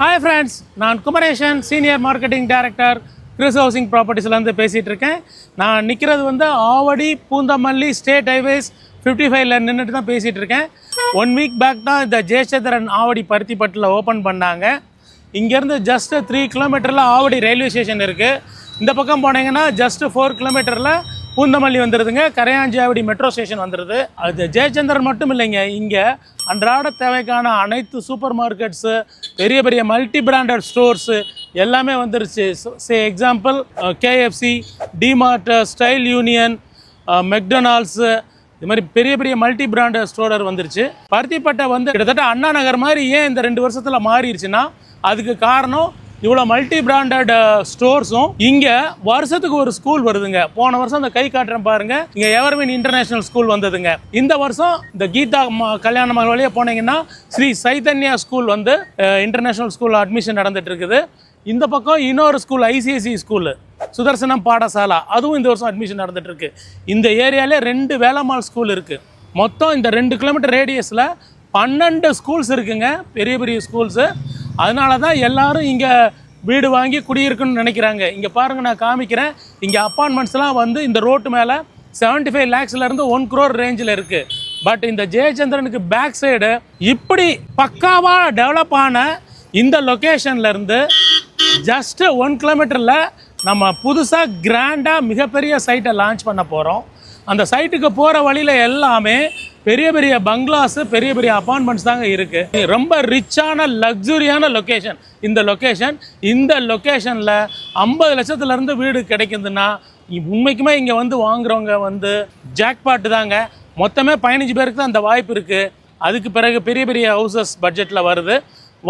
Hi friends, நான் Kumaresan, senior marketing director, Chris housing ப்ராப்பர்ட்டிஸ்லேருந்து பேசிகிட்டு இருக்கேன். நான் நிற்கிறது வந்து ஆவடி பூந்தமல்லி ஸ்டேட் ஹைவேஸ் 55ல் நின்றுட்டு தான் பேசிகிட்டு இருக்கேன். 1 வீக் பேக் தான் இந்த ஜெயச்சந்திரன் ஆவடி பருத்திப்பட்டில் ஓப்பன் பண்ணாங்க. இங்கேருந்து ஜஸ்ட் 3 கிலோமீட்டரில் ஆவடி ரயில்வே ஸ்டேஷன் இருக்குது. இந்த பக்கம் போனீங்கன்னா ஜஸ்ட் 4 கிலோமீட்டரில் பூந்தமல்லி வந்துடுதுங்க. கரையாஞ்சாவடி மெட்ரோ ஸ்டேஷன் வந்துடுது. அது ஜெயச்சந்திரன் மட்டும் இல்லைங்க, இங்கே அன்றாட தேவைக்கான அனைத்து சூப்பர் மார்க்கெட்ஸு, பெரிய பெரிய மல்டி பிராண்டட் ஸ்டோர்ஸு எல்லாமே வந்துருச்சு. Example KFC, DMart, Style Union, McDonald's, இது மாதிரி பெரிய பெரிய மல்டி பிராண்டட் ஸ்டோரர் வந்துருச்சு. பருத்திப்பட்டை வந்து கிட்டத்தட்ட அண்ணா நகர் மாதிரி ஏன் இந்த 2 வருஷத்தில் மாறிடுச்சுன்னா அதுக்கு காரணம் இவ்வளோ மல்டி பிராண்டட் ஸ்டோர்ஸும் இங்கே வருஷத்துக்கு ஒரு ஸ்கூல் வருதுங்க. போன வருஷம் இந்த கை காட்டுறேன் பாருங்கள், இங்கே எவர்வின் இன்டர்நேஷ்னல் ஸ்கூல் வந்ததுங்க. இந்த வருஷம் இந்த கீதா கல்யாண மகள் வழியாக போனீங்கன்னா ஸ்ரீ சைதன்யா ஸ்கூல் வந்து இன்டர்நேஷ்னல் ஸ்கூல் அட்மிஷன் நடந்துட்டு இருக்குது. இந்த பக்கம் இன்னொரு school ICSE school Sudarshanam Patasala, அதுவும் இந்த வருஷம் அட்மிஷன் நடந்துட்டு இருக்கு. இந்த ஏரியாலே 2 வேலம்மாள் ஸ்கூல் இருக்குது. மொத்தம் இந்த 2 கிலோமீட்டர் ரேடியஸில் 12 ஸ்கூல்ஸ் இருக்குங்க, பெரிய பெரிய ஸ்கூல்ஸு. அதனால தான் எல்லாரும் இங்கே வீடு வாங்கி குடியிருக்குன்னு நினைக்கிறாங்க. இங்கே பாருங்கள், நான் காமிக்கிறேன். இங்கே அப்பார்ட்மெண்ட்ஸ்லாம் வந்து இந்த ரோட்டு மேலே 75 lakhsலேருந்து 1 crore ரேஞ்சில் இருக்குது. பட் இந்த ஜெயச்சந்திரனுக்கு பேக் சைடு இப்படி பக்காவாக டெவலப் ஆன இந்த லொக்கேஷன்லேருந்து ஜஸ்ட்டு 1 கிலோமீட்டரில் நம்ம புதுசாக கிராண்டாக மிகப்பெரிய சைட்டை லான்ச் பண்ண போகிறோம். அந்த சைட்டுக்கு போகிற வழியில் எல்லாமே பெரிய பெரிய பங்களாஸு, பெரிய பெரிய அப்பார்ட்மெண்ட்ஸ் தாங்க இருக்குது. ரொம்ப ரிச்சான லக்ஸுரியான லொக்கேஷன் இந்த லொக்கேஷன். இந்த லொக்கேஷனில் 50 லட்சத்துலேருந்து வீடு கிடைக்குதுன்னா உண்மைக்குமே இங்கே வந்து வாங்குறவங்க வந்து ஜாக்பாட்டு தாங்க. மொத்தமே 15 பேருக்கு தான் அந்த வாய்ப்பு இருக்குது. அதுக்கு பிறகு பெரிய பெரிய ஹவுசஸ் பட்ஜெட்டில் வருது.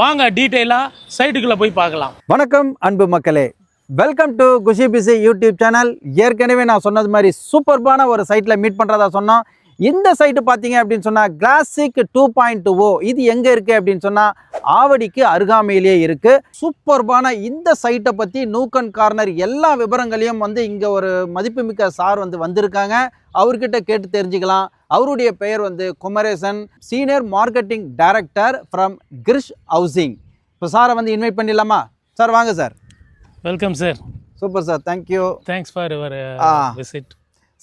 வாங்க டீட்டெயிலாக சைட்டுக்குள்ளே போய் பார்க்கலாம். வணக்கம் அன்பு மக்களே, welcome to Khushi PC YouTube channel. ஏற்கனவே நான் சொன்னது மாதிரி சூப்பர்பான ஒரு சைட்டில் மீட் பண்ணுறதா சொன்னோம். இந்த சைட்டு பார்த்தீங்க அப்படின்னு சொன்னால் கிளாசிக் 2.0. இது எங்கே இருக்குது அப்படின்னு சொன்னால் ஆவடிக்கு அருகாமையிலேயே இருக்குது. சூப்பர்பான இந்த சைட்டை பற்றி நூக் அண்ட் கார்னர் எல்லா விவரங்களையும் வந்து இங்கே ஒரு மதிப்புமிக்க சார் வந்திருக்காங்க. அவர்கிட்ட கேட்டு தெரிஞ்சுக்கலாம். அவருடைய பெயர் வந்து Kumaresan, senior marketing director from Krish housing. இப்போ சாரை வந்து இன்வைட் பண்ணிடலாமா? சார் வாங்க sir. Welcome sir. Super sir, thank you. Thanks for your visit.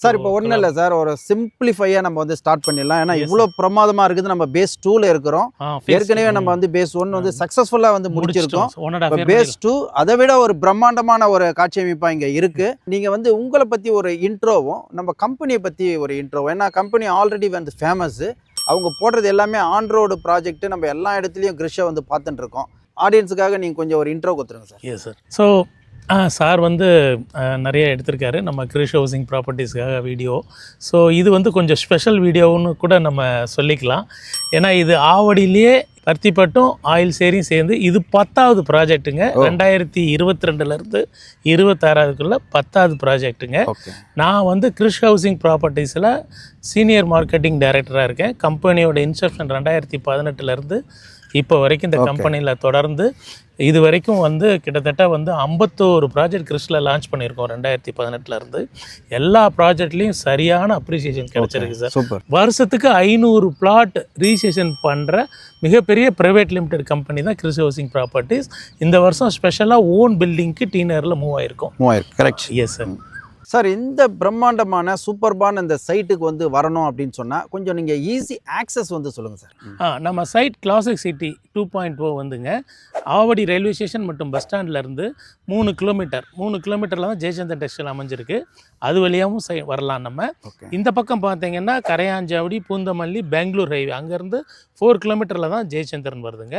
Sir இப்போ ஒன்றும் இல்லை சார், ஒரு சிம்பிளிஃபையாக நம்ம வந்து ஸ்டார்ட் பண்ணிடலாம். ஏன்னா இவ்வளோ பிரமாதமாக இருக்குது. நம்ம பேஸ் 2ல இருக்கிறோம். ஏற்கனவே நம்ம வந்து பேஸ் 1 வந்து சக்ஸஸ்ஃபுல்லாக வந்து முடிச்சிருக்கோம். பேஸ் 2 அதை விட ஒரு பிரம்மாண்டமான ஒரு காட்சி அமைப்பாக இங்கே இருக்குது. நீங்கள் வந்து உங்களை பற்றி ஒரு இன்ட்ரோவும் நம்ம கம்பெனியை பற்றி ஒரு இன்ட்ரோவும், ஏன்னா கம்பெனி ஆல்ரெடி வந்து ஃபேமஸ்ஸு. அவங்க போடுறது எல்லாமே ஆன் ரோடு ப்ராஜெக்ட்டு. நம்ம எல்லா இடத்துலையும் கிரிஷை வந்து பார்த்துட்டு இருக்கோம். ஆடியன்ஸுக்காக நீங்கள் கொஞ்சம் ஒரு இன்ட்ரோ கொடுத்துருங்க sir. Yes sir. So sir வந்து நிறைய எடுத்திருக்காரு நம்ம கிரிஷ் ஹவுசிங் ப்ராப்பர்ட்டிஸ்க்காக வீடியோ. ஸோ இது வந்து கொஞ்சம் ஸ்பெஷல் வீடியோன்னு கூட நம்ம சொல்லிக்கலாம். ஏன்னா இது ஆவடியிலேயே பருத்திப்பட்டும் ஆயில் சேரியும் சேர்ந்து இது 10வது ப்ராஜெக்ட்டுங்க. 2022லேருந்து 26க்குள்ளே 10வது ப்ராஜெக்ட்டுங்க. நான் வந்து கிரிஷ் ஹவுசிங் ப்ராப்பர்ட்டிஸில் சீனியர் மார்க்கெட்டிங் டைரக்டராக இருக்கேன். கம்பெனியோட இன்செப்ஷன் 2018லேருந்து இப்போ வரைக்கும் இந்த கம்பெனியில் தொடர்ந்து இது வரைக்கும் வந்து கிட்டத்தட்ட வந்து 51 ப்ராஜெக்ட் கிறிஸ்டில் லான்ச் பண்ணியிருக்கோம் 2018லேருந்து. எல்லா ப்ராஜெக்ட்லேயும் சரியான அப்ரிசியேஷன் கிடச்சிருக்கு சார். சூப்பர். வருஷத்துக்கு 500 பிளாட் ரீசேஷன் பண்ணுற மிகப்பெரிய ப்ரைவேட் லிமிடெட் கம்பெனி தான் கிறிஸ் ஹவுசிங் ப்ராப்பர்ட்டிஸ். இந்த வருஷம் ஸ்பெஷலாக ஓன் பில்டிங்க்கு டீனரில் மூவ் ஆகிருக்கும். கரெக்ட். Yes sir. சார், இந்த பிரம்மாண்டமான சூப்பர்பான இந்த சைட்டுக்கு வந்து வரணும் அப்படின்னு சொன்னால் கொஞ்சம் நீங்கள் ஈஸி ஆக்சஸ் வந்து சொல்லுங்கள் சார். நம்ம சைட் கிளாசிக் சிட்டி 2.0 வந்துங்க ஆவடி ரயில்வே ஸ்டேஷன் மற்றும் பஸ் ஸ்டாண்ட்லேருந்து 3 கிலோமீட்டரில் தான் ஜெயச்சந்திரன் டெக்ஸ்டைல் அமைஞ்சிருக்கு. அது வழியாகவும் வரலாம் நம்ம. இந்த பக்கம் பார்த்தீங்கன்னா கரையாஞ்சாவடி, பூந்தமல்லி, பெங்களூர் ஹைவே, அங்கேருந்து 4 கிலோமீட்டரில் தான் ஜெயச்சந்திரன் வருதுங்க.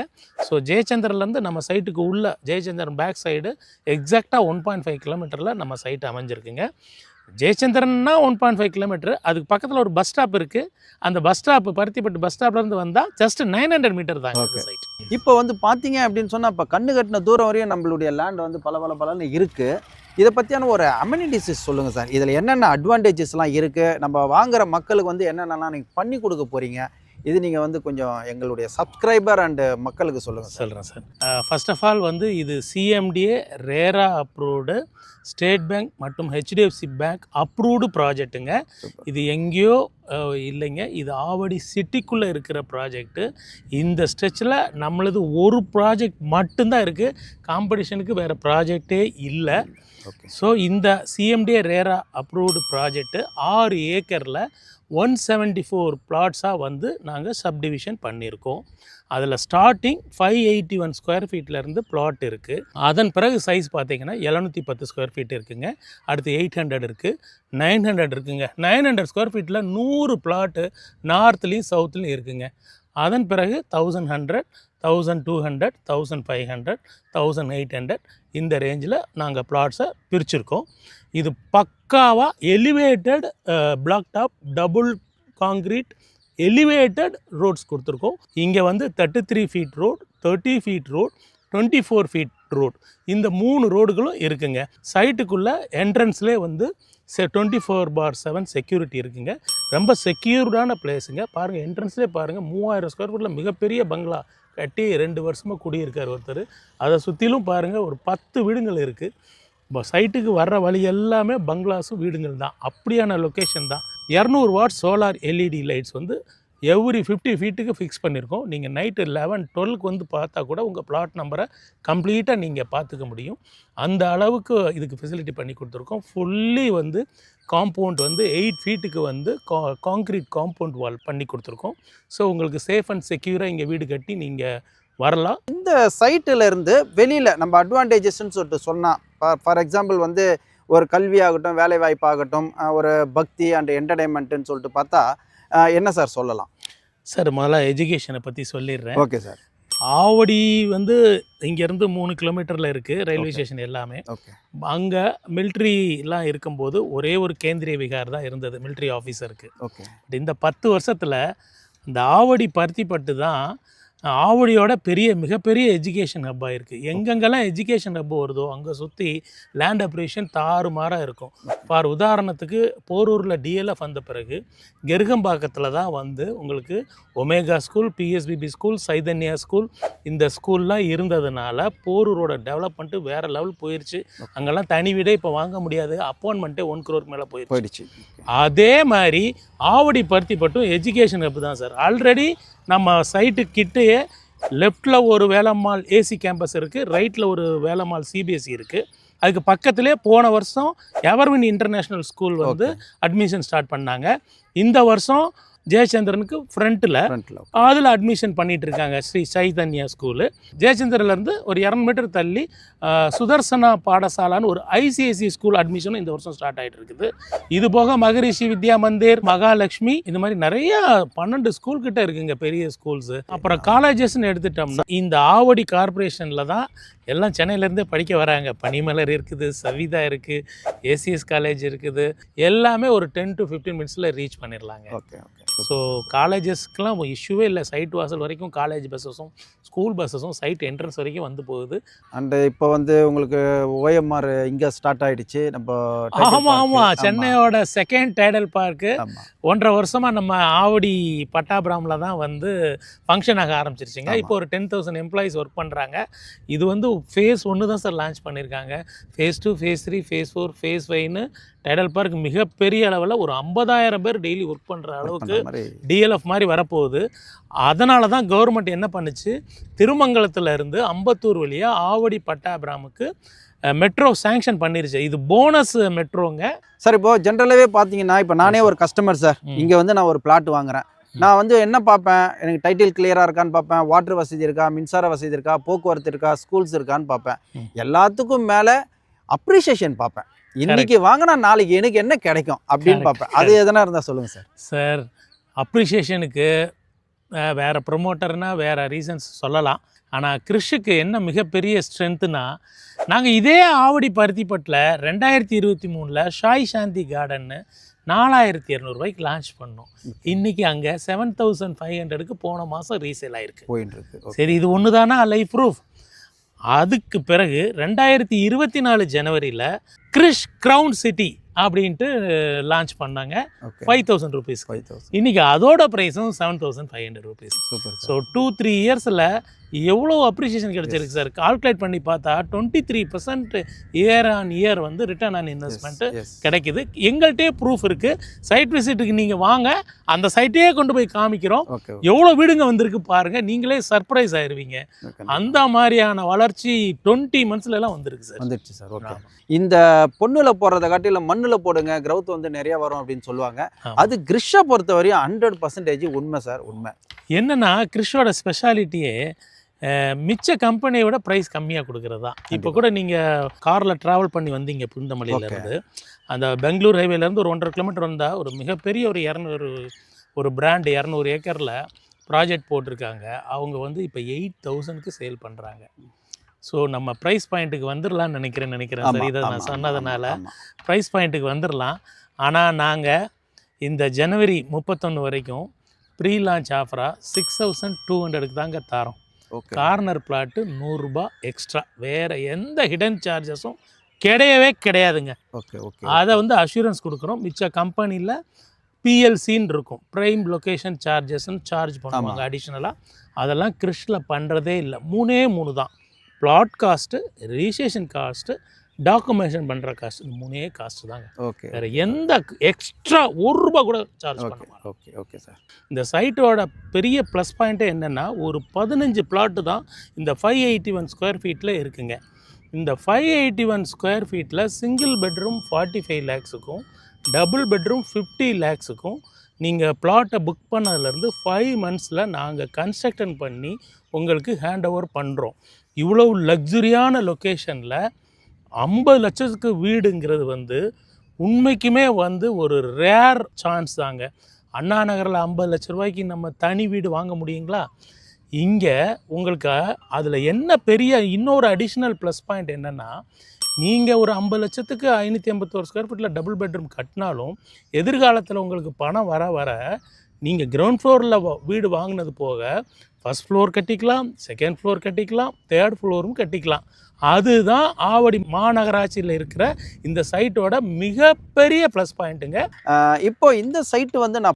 ஸோ ஜெயச்சந்திரன்லேருந்து நம்ம சைட்டுக்கு உள்ள ஜெயச்சந்திரன் பேக் சைடு எக்ஸாக்டாக 1.5 கிலோமீட்டரில் நம்ம சைட் அமைஞ்சிருக்குங்க. ஜெயச்சந்திரன்னா 1.5 கிலோமீட்டர். அதுக்கு பக்கத்தில் ஒரு பஸ் ஸ்டாப் இருக்குது. அந்த பஸ் ஸ்டாப் பருத்திப்பட்டு பஸ் ஸ்டாப்லேருந்து வந்தால் ஜஸ்ட் 900 மீட்டர் தாங்க சைட். இப்போ வந்து பார்த்தீங்க அப்படின்னு சொன்னால் இப்போ கண்ணு கட்டின தூரம் வரையும் நம்மளுடைய லேண்ட் வந்து பலன்னு இருக்குது. இதை பற்றியான ஒரு அமெனிட்டிஸ் சொல்லுங்கள் சார். இதில் என்னென்ன அட்வான்டேஜஸ்லாம் இருக்குது, நம்ம வாங்குகிற மக்களுக்கு வந்து என்னென்னலாம் நீங்கள் பண்ணி கொடுக்க போகிறீங்க, இது நீங்கள் வந்து கொஞ்சம் எங்களுடைய சப்ஸ்கிரைபர் அண்டு மக்களுக்கு சொல்லுங்கள் சார். சொல்கிறேன் சார். ஃபர்ஸ்ட் ஆஃப் ஆல் வந்து இது சிஎம்டிஏ ரேரா அப்ரூவ்டு ஸ்டேட் பேங்க் மற்றும் ஹெச்டிஎஃப்சி பேங்க் அப்ரூவ்டு ப்ராஜெக்ட்டுங்க. இது எங்கேயோ இல்லைங்க, இது ஆவடி சிட்டிக்குள்ளே இருக்கிற ப்ராஜெக்ட்டு. இந்த ஸ்ட்ரெச்சில் நம்மளது ஒரு ப்ராஜெக்ட் மட்டும்தான் இருக்குது, காம்படிஷனுக்கு வேறு ப்ராஜெக்டே இல்லை. ஸோ இந்த சிஎம்டிஏ ரேரா அப்ரூவ்டு ப்ராஜெக்ட்டு 6 ஏக்கரில் 174 பிளாட்ஸாக வந்து நாங்கள் சப்டிவிஷன் பண்ணியிருக்கோம். அதில் ஸ்டார்டிங் 581 ஸ்கொயர் ஃபீட்லேருந்து பிளாட் இருக்குது. அதன் பிறகு சைஸ் பார்த்திங்கன்னா 710 ஸ்கொயர் ஃபீட் இருக்குங்க. அடுத்து 800 இருக்குது, 900 இருக்குங்க. 900 ஸ்கொயர் ஃபீட்டில் 100 பிளாட்டு நார்த்லேயும் சவுத்துலேயும் இருக்குங்க. அதன் பிறகு 1100, 1200, 1500, 1800 இந்த ரேஞ்சில் நாங்கள் பிளாட்ஸை பிரிச்சுருக்கோம். இது பக்காவாக elevated block top double concrete elevated roads கொடுத்துருக்கோம். இங்கே வந்து 33 feet road, 30 feet road, 24 feet road, இந்த 3 ரோடுகளும் இருக்குங்க. சைட்டுக்குள்ளே என்ட்ரன்ஸ்லேயே வந்து 24/7 செக்யூரிட்டி இருக்குங்க. ரொம்ப செக்யூர்டான பிளேஸுங்க. பாருங்கள், என்ட்ரன்ஸ்லேயே பாருங்கள், 3000 ஸ்கொயர் ஃபீட்டில் மிகப்பெரிய பங்களா கட்டி 2 வருஷமாக குடியிருக்கார் ஒருத்தர். அதை சுற்றிலும் பாருங்கள் ஒரு 10 வீடுகள் இருக்குது. இப்போ சைட்டுக்கு வர்ற வழி எல்லாமே பங்களாஸும் வீடுங்கள் தான். அப்படியான லொக்கேஷன் தான். 200 வாட் சோலார் எல்இடி லைட்ஸ் வந்து எவ்ரி 50 ஃபீட்டுக்கு ஃபிக்ஸ் பண்ணியிருக்கோம். நீங்கள் நைட்டு 11, 12க்கு வந்து பார்த்தா கூட உங்கள் பிளாட் நம்பரை கம்ப்ளீட்டாக நீங்கள் பார்த்துக்க முடியும். அந்த அளவுக்கு இதுக்கு ஃபெசிலிட்டி பண்ணி கொடுத்துருக்கோம். ஃபுல்லி வந்து காம்பவுண்ட் வந்து 8 ஃபீட்டுக்கு வந்து காங்க்ரீட் காம்பவுண்ட் வால் பண்ணி கொடுத்துருக்கோம். ஸோ உங்களுக்கு சேஃப் அண்ட் செக்யூராக இங்கே வீடு கட்டி நீங்கள் வரலாம். இந்த சைட்டில் இருந்து வெளியில் நம்ம அட்வான்டேஜஸ்ன்னு சொல்லிட்டு சொன்னால், ஃபார் எக்ஸாம்பிள் வந்து ஒரு கல்வி ஆகட்டும், வேலை வாய்ப்பாகட்டும், ஒரு பக்தி அண்ட் என்டர்டைன்மெண்ட்டுன்னு சொல்லிட்டு பார்த்தா என்ன சார் சொல்லலாம்? சார் முதல்ல எஜுகேஷனை பற்றி சொல்லிடுறேன். Okay sir. ஆவடி வந்து இங்கேருந்து 3 கிலோமீட்டரில் இருக்குது ரயில்வே ஸ்டேஷன் எல்லாமே. ஓகே. அங்கே மிலிட்ரிலாம் இருக்கும்போது ஒரே ஒரு கேந்திரிய விகார் தான் இருந்தது மிலிட்ரி ஆஃபீஸருக்கு. ஓகே. இந்த 10 வருஷத்தில் இந்த ஆவடி பருத்திப்பட்டு தான் ஆவடியோட மிகப்பெரிய எஜுகேஷன் ஹப்பாக இருக்குது. எங்கெங்கெல்லாம் எஜுகேஷன் ஹப் வருதோ அங்கே சுற்றி லேண்ட் அப்ரிஷியேஷன் தாறுமாறாக இருக்கும். ஃபார் உதாரணத்துக்கு போரூரில் டிஎல்எஃப் வந்த பிறகு கெருகம்பாக்கத்தில் தான் வந்து உங்களுக்கு omega school, PSBB school, Chaitanya school, இந்த ஸ்கூல்லாம் இருந்ததுனால போரூரோட டெவலப்மெண்ட்டு வேறு லெவல் போயிடுச்சு. அங்கெல்லாம் தனி வீடே இப்போ வாங்க முடியாது, அப்பாயின்மெண்ட்டே 1 crore மேலே போயிடுச்சு. அதே மாதிரி ஆவடி பருத்திப்பட்டும் எஜுகேஷன் ஹப் தான் சார். ஆல்ரெடி நம்ம சைட்டு கிட்டேயே லெஃப்டில் ஒரு வேலம்மாள் ஏசி கேம்பஸ் இருக்குது, ரைட்டில் ஒரு வேலம்மாள் சிபிஎஸ்சி இருக்குது. அதுக்கு பக்கத்துலேயே போன வருஷம் எவர்வின் இன்டர்நேஷ்னல் ஸ்கூல் வந்து அட்மிஷன் ஸ்டார்ட் பண்ணாங்க. இந்த வருஷம் ஜெயச்சந்திரனுக்கு ஃப்ரண்ட்டில் அதில் அட்மிஷன் பண்ணிகிட்டு இருக்காங்க ஸ்ரீ சைதன்யா ஸ்கூலு. ஜெயச்சந்திரன்லேருந்து ஒரு 200 மீட்டர் தள்ளி சுதர்சனா பாடசாலான்னு ஒரு ஐசிஐசி ஸ்கூல் அட்மிஷனும் இந்த வருஷம் ஸ்டார்ட் ஆகிட்டு இருக்குது. இது போக மகரிஷி வித்யா மந்திர், மகாலட்சுமி, இந்த மாதிரி நிறையா 12 ஸ்கூல் கிட்ட இருக்குங்க பெரிய ஸ்கூல்ஸு. அப்புறம் காலேஜஸ்ன்னு எடுத்துட்டோம்னா இந்த ஆவடி கார்பரேஷனில் தான் எல்லாம் சென்னையிலேருந்தே படிக்க வராங்க. பனிமலர் இருக்குது, சவிதா இருக்குது, ஏசிஎஸ் காலேஜ் இருக்குது. எல்லாமே ஒரு 10 to 15 மினிட்ஸில் ரீச் பண்ணிடலாங்க. Okay okay. ஸோ காலேஜஸ்க்கெலாம் இஷ்யூவே இல்லை. சைட் வாசல் வரைக்கும் காலேஜ் பஸ்ஸஸும் ஸ்கூல் பஸ்ஸஸும் சைட் என்ட்ரன்ஸ் வரைக்கும் வந்து போகுது. அண்டு இப்போ வந்து உங்களுக்கு ஓஎம்ஆர் இங்கே ஸ்டார்ட் ஆகிடுச்சு. நம்ம ஆமாம், சென்னையோட செகண்ட் டைடல் பார்க்கு 1.5 வருஷமாக நம்ம ஆவடி பட்டாபுராமில் தான் வந்து ஃபங்க்ஷன் ஆக ஆரம்பிச்சிருச்சுங்க. இப்போ ஒரு 10,000 எம்ப்ளாயிஸ் ஒர்க் பண்ணுறாங்க. இது வந்து ஃபேஸ் 1 தான் சார் லான்ச் பண்ணியிருக்காங்க. ஃபேஸ் 2, ஃபேஸ் 3, ஃபேஸ் 4, ஃபேஸ் 5ன்னு டைடல் பார்க் மிகப்பெரிய அளவில் ஒரு 50,000 பேர் டெய்லி ஒர்க் பண்ணுற அளவுக்கு டிஎல்எஃப் மாதிரி வரப்போகுது. அதனால தான் கவர்மெண்ட் என்ன பண்ணுச்சு, திருமங்கலத்தில் இருந்து அம்பத்தூர் வழியாக ஆவடி பட்டாபிராமுக்கு மெட்ரோ சேங்ஷன் பண்ணிருச்சு. இது போனஸ் மெட்ரோங்க சார். இப்போது ஜென்ரலாகவே பார்த்தீங்கன்னா, இப்போ நானே ஒரு கஸ்டமர் சார், இங்கே வந்து நான் ஒரு பிளாட் வாங்குகிறேன். நான் வந்து என்ன பார்ப்பேன், எனக்கு டைட்டில் கிளியராக இருக்கான்னு பார்ப்பேன், வாட்டர் வசதி இருக்கா, மின்சார வசதி இருக்கா, போக்குவரத்து இருக்கா, ஸ்கூல்ஸ் இருக்கான்னு பார்ப்பேன். எல்லாத்துக்கும் மேலே அப்ரிஷியேஷன் பார்ப்பேன். இன்னைக்கு வாங்கினா நாளைக்கு எனக்கு என்ன கிடைக்கும் அப்படின்னு பார்ப்பேன். அது எதனா இருந்தால் சொல்லுங்கள் சார். சார், அப்ரிஷியேஷனுக்கு வேறு ப்ரொமோட்டர்னா வேறு ரீசன்ஸ் சொல்லலாம். ஆனால் கிறிஷுக்கு என்ன மிகப்பெரிய ஸ்ட்ரென்த்துனா, நாங்கள் இதே ஆவடி பருத்திப்பட்டில் 2023 ஷாய் சாந்தி கார்டன்னு 4,200 ரூபாய்க்கு லான்ச் பண்ணோம். இன்றைக்கி அங்கே 7,500க்கு போன மாதம் ரீசேல் ஆகிருக்கு, போயின்னு இருக்கு. சரி, இது ஒன்று தானா லைஃப் ப்ரூஃப். அதுக்கு பிறகு 2024 ஜனவரியில் கிறிஷ் க்ரவுன் சிட்டி அப்படின்ட்டு லான்ச் பண்ணாங்க. Okay 5,000 rupees. 5,000 இன்னைக்கு அதோட ப்ரைஸும் 7,500 rupees. சூப்பர் ஸோ 2-3 இயர்ஸில் எவ்வளோ அப்ரிசியேஷன் கிடைச்சிருக்கு சார். கால்குலேட் பண்ணி பார்த்தா 23% இயர் ஆன் இயர் வந்து ரிட்டர்ன் ஆன் இன்வெஸ்ட்மெண்ட்டு கிடைக்குது. எங்கள்கிட்டே ப்ரூஃப் இருக்குது. சைட் விசிட்டுக்கு நீங்கள் வாங்க, அந்த சைட்டையே கொண்டு போய் காமிக்கிறோம். ஓகே எவ்வளோ வீடுங்க வந்திருக்கு பாருங்கள், நீங்களே சர்ப்ரைஸ் ஆயிடுவீங்க. அந்த மாதிரியான வளர்ச்சி 20 monthsலாம் வந்திருக்கு சார். வந்துடுச்சு சார். ஓகே இந்த பொண்ணுல போடுறத காட்டிலும் மண்ணில் போடுங்க, growth வந்து நிறைய வரும் அப்படின்னு சொல்லுவாங்க. அது கிறிஷை பொறுத்தவரையும் 100% உண்மை சார். உண்மை என்னன்னா கிறிஷோட ஸ்பெஷாலிட்டியே மிச்ச கம்பெனியோட ப்ரைஸ் கம்மியாக கொடுக்குறது தான். இப்போ கூட நீங்கள் காரில் ட்ராவல் பண்ணி வந்தீங்க புந்தமல்லியிலேருந்து, அந்த பெங்களூர் ஹைவேலேருந்து ஒரு 1.5 kilometer வந்தால் ஒரு மிகப்பெரிய ஒரு 200 ஒரு பிராண்ட் 200 ஏக்கரில் ப்ராஜெக்ட் போட்டிருக்காங்க. அவங்க வந்து இப்போ 8,000க்கு சேல் பண்ணுறாங்க. ஸோ நம்ம ப்ரைஸ் பாயிண்ட்டுக்கு வந்துடலான்னு நினைக்கிறேன் சார். இதை நான் சொன்னதுனால ப்ரைஸ் பாயிண்ட்டுக்கு வந்துடலாம். ஆனால் நாங்கள் இந்த ஜனவரி 31 வரைக்கும் ப்ரீ லான்ச் ஆஃபராக 6,200க்கு தாங்க தரோம். கார்னர் பிளாட்டு 100 ரூபாய் எக்ஸ்ட்ரா, வேறு எந்த ஹிடன் சார்ஜஸும் கிடையாதுங்க. ஓகே ஓகே அதை வந்து அஷூரன்ஸ் கொடுக்குறோம். மிச்ச கம்பெனியில் பிஎல்சின்னு இருக்கும், ப்ரைம் லொக்கேஷன் சார்ஜஸ்ன்னு சார்ஜ் பண்ணுவாங்க அடிஷ்னலாக. அதெல்லாம் கிறிஷில் பண்ணுறதே இல்லை. 3 தான். Plot cost, registration cost, documentation பண்ணுற காஸ்ட், இந்த 3 காஸ்ட்டு தாங்க. ஓகே வேறு எந்த எக்ஸ்ட்ரா 1 ரூபா கூட சார்ஜ் பண்ண மாட்டோம். Okay okay sir. இந்த சைட்டோட பெரிய ப்ளஸ் பாயிண்ட்டே என்னென்னா, ஒரு 15 பிளாட்டு தான் இந்த 581 ஸ்கொயர் ஃபீட்டில் இருக்குங்க. இந்த 581 ஸ்கொயர் ஃபீட்டில் சிங்கிள் பெட்ரூம் 45 lakhsக்கும், டபுள் பெட்ரூம் 50 lakhsக்கும் நீங்கள் பிளாட்டை புக் பண்ணதுலேருந்து 5 monthsல நாங்கள் கன்ஸ்ட்ரக்ஷன் பண்ணி உங்களுக்கு ஹேண்ட் ஓவர் பண்ணுறோம். இவ்வளோ லக்ஸுரியான லொக்கேஷனில் 50 லட்சத்துக்கு வீடுங்கிறது வந்து உண்மைக்குமே வந்து ஒரு ரேர் சான்ஸ் தாங்க. அண்ணா நகரில் 50 லட்ச ரூபாய்க்கு நம்ம தனி வீடு வாங்க முடியுங்களா? இங்கே உங்களுக்கு அதில் என்ன பெரிய இன்னொரு அடிஷ்னல் ப்ளஸ் பாயிண்ட் என்னென்னா, நீங்கள் ஒரு 50 லட்சத்துக்கு 581 ஸ்கொயர் ஃபீட்டில் டபுள் பெட்ரூம் கட்டினாலும் எதிர்காலத்தில் உங்களுக்கு பணம் வர நீங்கள் கிரவுண்ட் ஃப்ளோரில் வீடு வாங்கினது போக ஃபஸ்ட் ஃப்ளோர் கட்டிக்கலாம், செகண்ட் ஃப்ளோர் கட்டிக்கலாம், தேர்ட் ஃப்ளோரும் கட்டிக்கலாம். அதுதான் ஆவடி மாநகராட்சியில் இருக்கிற இந்த சைட்டோட மிகப்பெரிய ப்ளஸ் பாயிண்ட்டுங்க. இப்போ இந்த சைட்டு வந்து நான்